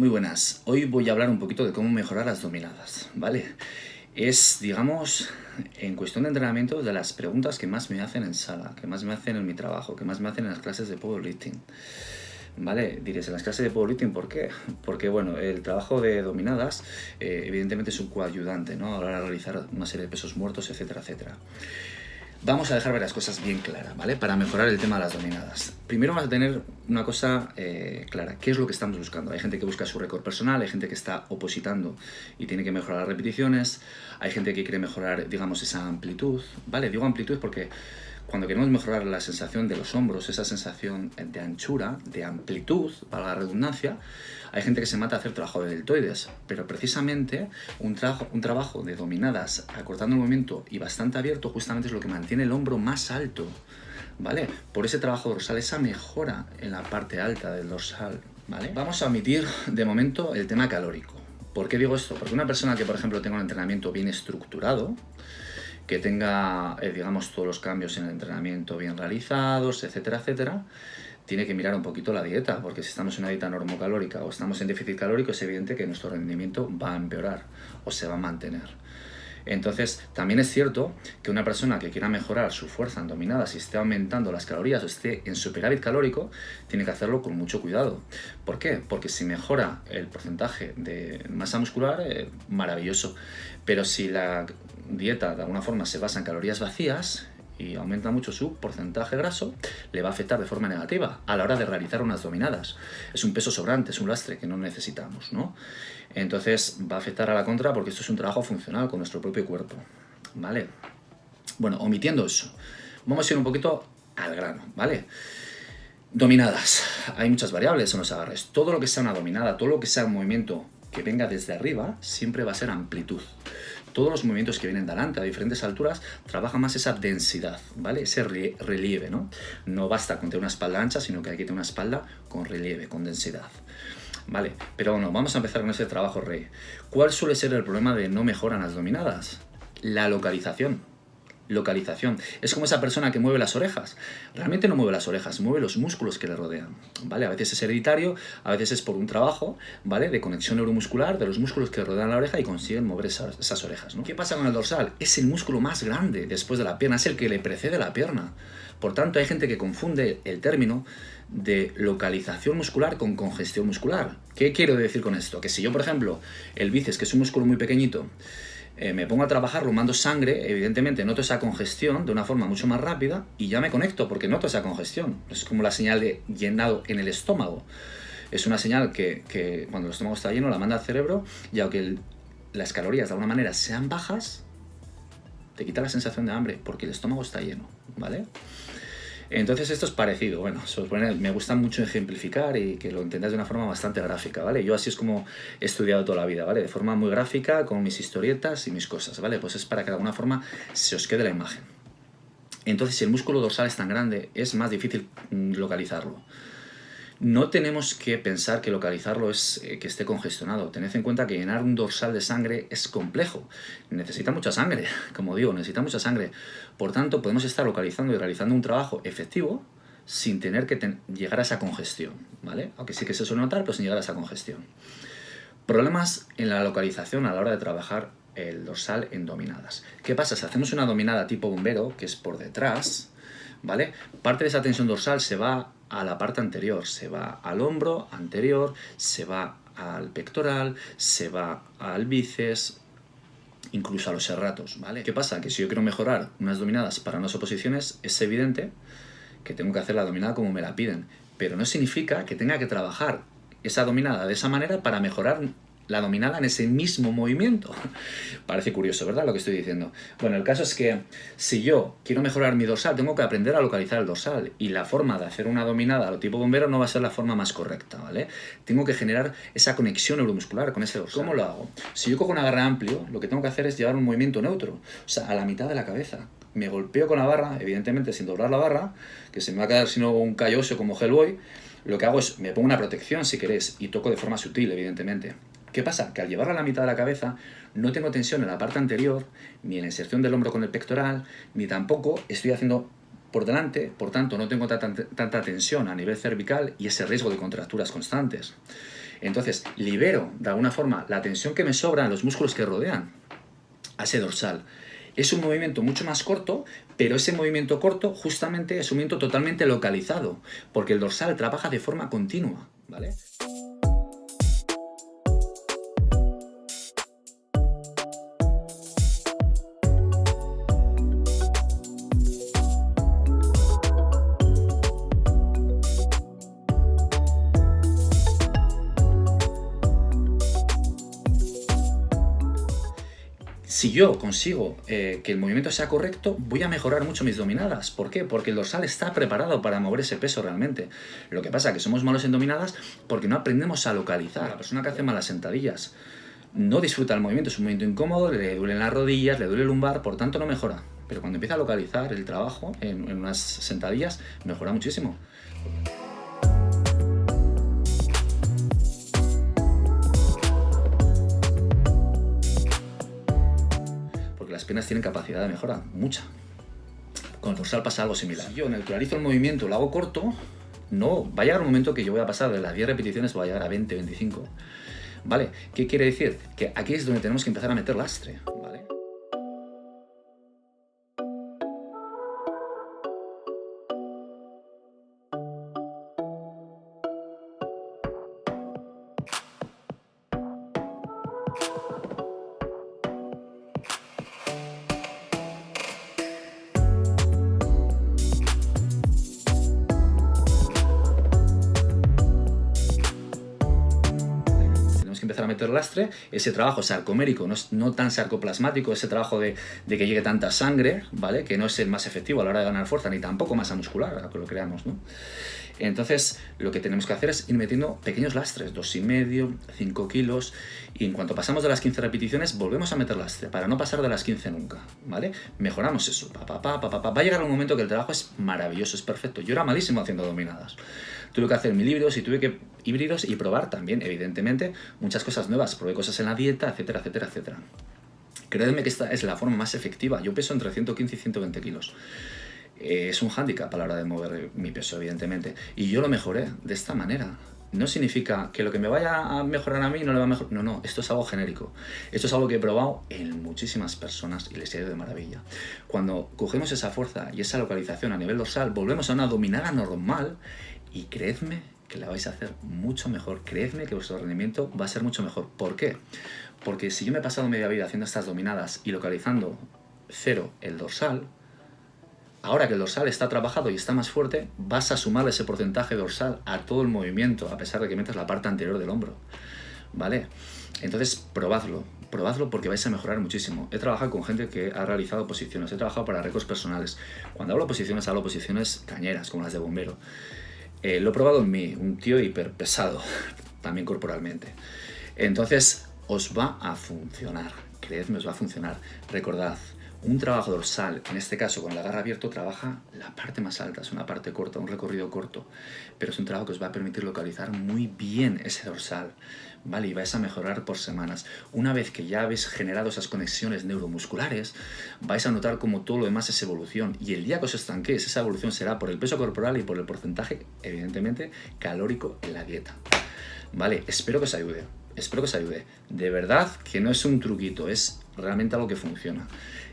Muy buenas, hoy voy a hablar un poquito de cómo mejorar las dominadas, ¿vale? Es, digamos, en cuestión de entrenamiento, de las preguntas que más me hacen en sala, que más me hacen en mi trabajo, que más me hacen en las clases de powerlifting, ¿vale? Diréis, en las clases de powerlifting, ¿por qué? Porque, bueno, el trabajo de dominadas, evidentemente es un coayudante, ¿no? A la hora de realizar una serie de pesos muertos, etcétera, etcétera. Vamos a dejar varias cosas bien claras, ¿vale? Para mejorar el tema de las dominadas. Primero vamos a tener una cosa clara. ¿Qué es lo que estamos buscando? Hay gente que busca su récord personal, hay gente que está opositando y tiene que mejorar las repeticiones, hay gente que quiere mejorar, digamos, esa amplitud, ¿vale? Digo amplitud porque cuando queremos mejorar la sensación de los hombros, esa sensación de anchura, de amplitud, para la redundancia, hay gente que se mata a hacer trabajo de deltoides, pero precisamente un trabajo de dominadas acortando el movimiento y bastante abierto justamente es lo que mantiene el hombro más alto, ¿vale? Por ese trabajo dorsal, esa mejora en la parte alta del dorsal, ¿vale? Vamos a omitir de momento el tema calórico. ¿Por qué digo esto? Porque una persona que, por ejemplo, tenga un entrenamiento bien estructurado, que tenga, digamos, todos los cambios en el entrenamiento bien realizados, etcétera, etcétera, tiene que mirar un poquito la dieta, porque si estamos en una dieta normocalórica o estamos en déficit calórico, es evidente que nuestro rendimiento va a empeorar o se va a mantener. Entonces, también es cierto que una persona que quiera mejorar su fuerza en dominadas y esté aumentando las calorías o esté en superávit calórico, tiene que hacerlo con mucho cuidado. ¿Por qué? Porque si mejora el porcentaje de masa muscular, maravilloso. Pero si la dieta de alguna forma se basa en calorías vacías y aumenta mucho su porcentaje graso, le va a afectar de forma negativa a la hora de realizar unas dominadas. Es un peso sobrante, es un lastre que no necesitamos, ¿no? Entonces va a afectar a la contra porque esto es un trabajo funcional con nuestro propio cuerpo, ¿vale? Bueno, omitiendo eso, vamos a ir un poquito al grano, ¿vale? Dominadas. Hay muchas variables en los agarres. Todo lo que sea una dominada, todo lo que sea un movimiento que venga desde arriba, siempre va a ser amplitud. Todos los movimientos que vienen de adelante a diferentes alturas trabajan más esa densidad, ¿vale? Ese relieve, ¿no? No basta con tener una espalda ancha, sino que hay que tener una espalda con relieve, con densidad. Vale, pero bueno, vamos a empezar con ese trabajo rey. ¿Cuál suele ser el problema de no mejoran las dominadas? La localización. Localización. Es como esa persona que mueve las orejas. Realmente no mueve las orejas, mueve los músculos que le rodean, ¿vale? A veces es hereditario, a veces es por un trabajo, ¿vale? De conexión neuromuscular de los músculos que rodean la oreja y consiguen mover esas orejas, ¿no? ¿Qué pasa con el dorsal? Es el músculo más grande después de la pierna, es el que le precede la pierna. Por tanto, hay gente que confunde el término de localización muscular con congestión muscular. ¿Qué quiero decir con esto? Que si yo, por ejemplo, el bíceps, que es un músculo muy pequeñito, me pongo a trabajar, lo mando sangre, evidentemente noto esa congestión de una forma mucho más rápida y ya me conecto porque noto esa congestión. Es como la señal de llenado en el estómago. Es una señal que cuando el estómago está lleno la manda al cerebro y aunque las calorías de alguna manera sean bajas, te quita la sensación de hambre porque el estómago está lleno, ¿vale? Entonces esto es parecido, bueno, me gusta mucho ejemplificar y que lo entendáis de una forma bastante gráfica, ¿vale? Yo así es como he estudiado toda la vida, ¿vale? De forma muy gráfica, con mis historietas y mis cosas, ¿vale? Pues es para que de alguna forma se os quede la imagen. Entonces, si el músculo dorsal es tan grande, es más difícil localizarlo. No tenemos que pensar que localizarlo es que esté congestionado. Tened en cuenta que llenar un dorsal de sangre es complejo. Necesita mucha sangre, como digo, necesita mucha sangre. Por tanto, podemos estar localizando y realizando un trabajo efectivo sin tener que llegar a esa congestión, ¿vale? Aunque sí que se suele notar, pero sin llegar a esa congestión. Problemas en la localización a la hora de trabajar el dorsal en dominadas. ¿Qué pasa? Si hacemos una dominada tipo bombero, que es por detrás, ¿vale? Parte de esa tensión dorsal se va a la parte anterior, se va al hombro anterior, se va al pectoral, se va al bíceps, incluso a los serratos, ¿vale? ¿Qué pasa? Que si yo quiero mejorar unas dominadas para unas oposiciones, es evidente que tengo que hacer la dominada como me la piden, pero no significa que tenga que trabajar esa dominada de esa manera para mejorar la dominada en ese mismo movimiento. Parece curioso, ¿verdad? Lo que estoy diciendo. Bueno, el caso es que si yo quiero mejorar mi dorsal, tengo que aprender a localizar el dorsal. Y la forma de hacer una dominada a lo tipo bombero no va a ser la forma más correcta, ¿vale? Tengo que generar esa conexión neuromuscular con ese dorsal. ¿Cómo lo hago? Si yo cojo una barra amplio, lo que tengo que hacer es llevar un movimiento neutro, o sea, a la mitad de la cabeza. Me golpeo con la barra, evidentemente sin doblar la barra, que se me va a quedar sino un calloso como Hellboy. Lo que hago es, me pongo una protección si queréis y toco de forma sutil, evidentemente. ¿Qué pasa? Que al llevarla a la mitad de la cabeza no tengo tensión en la parte anterior, ni en la inserción del hombro con el pectoral, ni tampoco estoy haciendo por delante, por tanto no tengo tanta tensión a nivel cervical y ese riesgo de contracturas constantes. Entonces, libero de alguna forma la tensión que me sobra en los músculos que rodean a ese dorsal. Es un movimiento mucho más corto, pero ese movimiento corto justamente es un movimiento totalmente localizado, porque el dorsal trabaja de forma continua, ¿vale? Si yo consigo que el movimiento sea correcto, voy a mejorar mucho mis dominadas. ¿Por qué? Porque el dorsal está preparado para mover ese peso realmente. Lo que pasa es que somos malos en dominadas porque no aprendemos a localizar. La persona que hace malas sentadillas no disfruta el movimiento, es un movimiento incómodo, le duelen las rodillas, le duele el lumbar, por tanto no mejora. Pero cuando empieza a localizar el trabajo en unas sentadillas, mejora muchísimo. Las piernas tienen capacidad de mejora, mucha. Con el dorsal pasa algo similar. Si yo neutralizo el movimiento, lo hago corto, no, va a llegar un momento que yo voy a pasar de las 10 repeticiones, voy a llegar a 20, 25. ¿Vale? ¿Qué quiere decir? Que aquí es donde tenemos que empezar a meter lastre, ¿vale? Empezar a meter lastre, ese trabajo sarcomérico, no tan sarcoplasmático, ese trabajo de que llegue tanta sangre, ¿vale? Que no es el más efectivo a la hora de ganar fuerza, ni tampoco masa muscular, a lo que lo creamos, ¿no? Entonces, lo que tenemos que hacer es ir metiendo pequeños lastres, 2,5, 5 kilos, y en cuanto pasamos de las 15 repeticiones, volvemos a meter lastre, para no pasar de las 15 nunca, ¿vale? Mejoramos eso, va a llegar un momento que el trabajo es maravilloso, es perfecto. Yo era malísimo haciendo dominadas. Tuve que hacer 1000 híbridos y tuve que híbridos y probar también, evidentemente, muchas cosas nuevas. Probé cosas en la dieta, etcétera, etcétera, etcétera. Créeme que esta es la forma más efectiva. Yo peso entre 115 y 120 kilos. Es un hándicap a la hora de mover mi peso, evidentemente. Y yo lo mejoré de esta manera. No significa que lo que me vaya a mejorar a mí no le va a mejorar. No, no, esto es algo genérico. Esto es algo que he probado en muchísimas personas y les ha ido de maravilla. Cuando cogemos esa fuerza y esa localización a nivel dorsal, volvemos a una dominada normal y creedme que la vais a hacer mucho mejor. Creedme que vuestro rendimiento va a ser mucho mejor. ¿Por qué? Porque si yo me he pasado media vida haciendo estas dominadas y localizando cero el dorsal, ahora que el dorsal está trabajado y está más fuerte, vas a sumarle ese porcentaje dorsal a todo el movimiento, a pesar de que metas la parte anterior del hombro, ¿vale? Entonces, probadlo porque vais a mejorar muchísimo. He trabajado con gente que ha realizado posiciones, he trabajado para récords personales. Cuando hablo posiciones cañeras, como las de bombero. Lo he probado en mí, un tío hiper pesado, también corporalmente. Entonces, os va a funcionar, creedme, os va a funcionar. Recordad, un trabajo dorsal, en este caso con el agarre abierto, trabaja la parte más alta, es una parte corta, un recorrido corto, pero es un trabajo que os va a permitir localizar muy bien ese dorsal, ¿vale? Y vais a mejorar por semanas. Una vez que ya habéis generado esas conexiones neuromusculares, vais a notar como todo lo demás es evolución, y el día que os estanquéis, esa evolución será por el peso corporal y por el porcentaje, evidentemente, calórico en la dieta, ¿vale? Espero que os ayude. De verdad que no es un truquito, es realmente algo que funciona.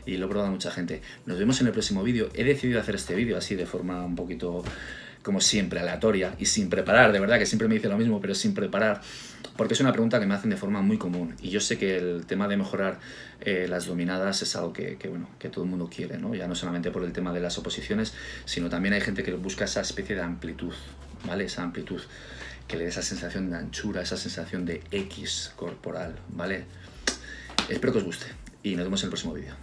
Y lo he probado a mucha gente. Nos vemos en el próximo vídeo. He decidido hacer este vídeo así de forma un poquito, como siempre, aleatoria y sin preparar. De verdad que siempre me dice lo mismo, pero sin preparar. Porque es una pregunta que me hacen de forma muy común. Y yo sé que el tema de mejorar las dominadas es algo que todo el mundo quiere, ¿no? Ya no solamente por el tema de las oposiciones, sino también hay gente que busca esa especie de amplitud, ¿vale? Esa amplitud que le dé esa sensación de anchura, esa sensación de X corporal, ¿vale? Espero que os guste y nos vemos en el próximo vídeo.